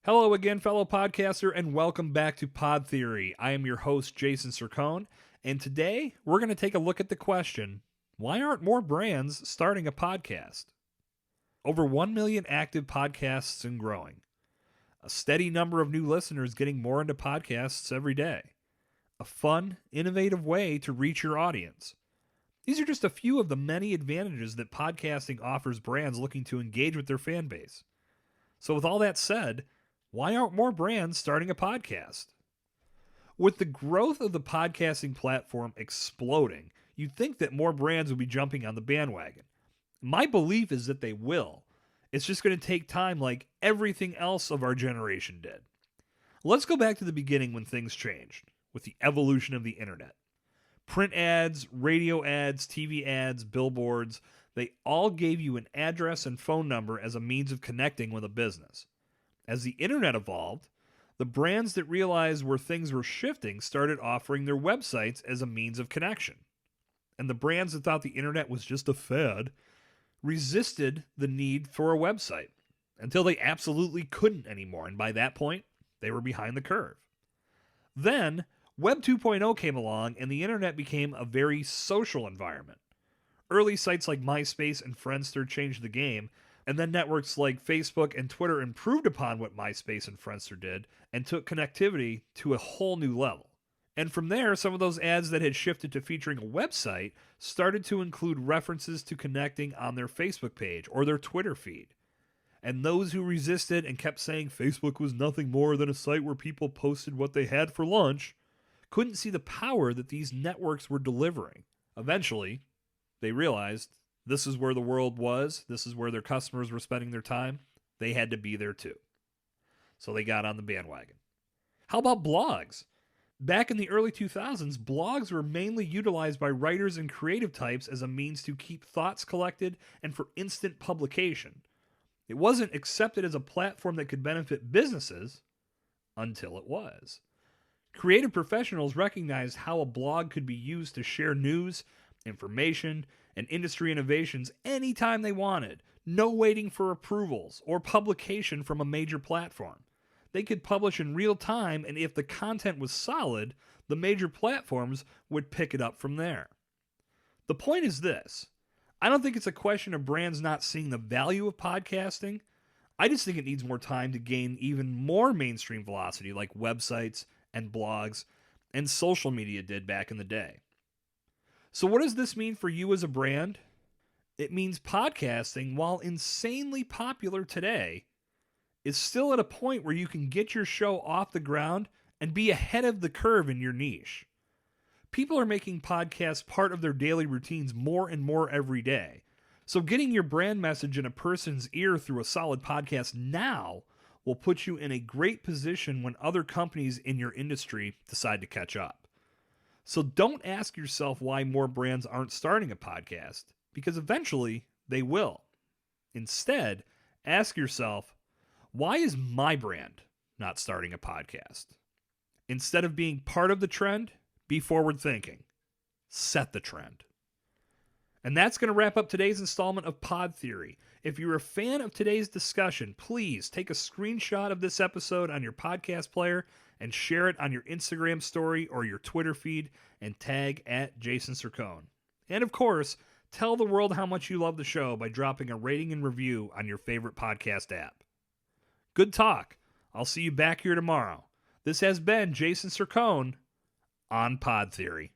Hello again, fellow podcaster, and welcome back to Pod Theory. I am your host, Jason Cercone, and today we're going to take a look at the question, why aren't more brands starting a podcast? Over 1 million active podcasts and growing. A steady number of new listeners getting more into podcasts every day. A fun, innovative way to reach your audience. These are just a few of the many advantages that podcasting offers brands looking to engage with their fan base. So with all that said, why aren't more brands starting a podcast? With the growth of the podcasting platform exploding, you'd think that more brands would be jumping on the bandwagon. My belief is that they will. It's just going to take time like everything else of our generation did. Let's go back to the beginning when things changed, with the evolution of the internet. Print ads, radio ads, TV ads, billboards, they all gave you an address and phone number as a means of connecting with a business. As the internet evolved, the brands that realized where things were shifting started offering their websites as a means of connection. And the brands that thought the internet was just a fad resisted the need for a website until they absolutely couldn't anymore. And by that point, they were behind the curve. Then, Web 2.0 came along and the internet became a very social environment. Early sites like MySpace and Friendster changed the game, and then networks like Facebook and Twitter improved upon what MySpace and Friendster did and took connectivity to a whole new level. And from there, some of those ads that had shifted to featuring a website started to include references to connecting on their Facebook page or their Twitter feed. And those who resisted and kept saying Facebook was nothing more than a site where people posted what they had for lunch couldn't see the power that these networks were delivering. Eventually, they realized this is where the world was. This is where their customers were spending their time. They had to be there too. So they got on the bandwagon. How about blogs? Back in the early 2000s, blogs were mainly utilized by writers and creative types as a means to keep thoughts collected and for instant publication. It wasn't accepted as a platform that could benefit businesses until it was. Creative professionals recognized how a blog could be used to share news, information, and industry innovations anytime they wanted, no waiting for approvals or publication from a major platform. They could publish in real time, and if the content was solid, the major platforms would pick it up from there. The point is this. I don't think it's a question of brands not seeing the value of podcasting. I just think it needs more time to gain even more mainstream velocity like websites and blogs and social media did back in the day. So what does this mean for you as a brand? It means podcasting, while insanely popular today, is still at a point where you can get your show off the ground and be ahead of the curve in your niche. People are making podcasts part of their daily routines more and more every day. So getting your brand message in a person's ear through a solid podcast now will put you in a great position when other companies in your industry decide to catch up. So don't ask yourself why more brands aren't starting a podcast, because eventually they will. Instead, ask yourself, why is my brand not starting a podcast? Instead of being part of the trend, be forward thinking. Set the trend. And that's going to wrap up today's installment of Pod Theory. If you're a fan of today's discussion, please take a screenshot of this episode on your podcast player and share it on your Instagram story or your Twitter feed and tag @Jason Cercone. And of course, tell the world how much you love the show by dropping a rating and review on your favorite podcast app. Good talk. I'll see you back here tomorrow. This has been Jason Cercone on Pod Theory.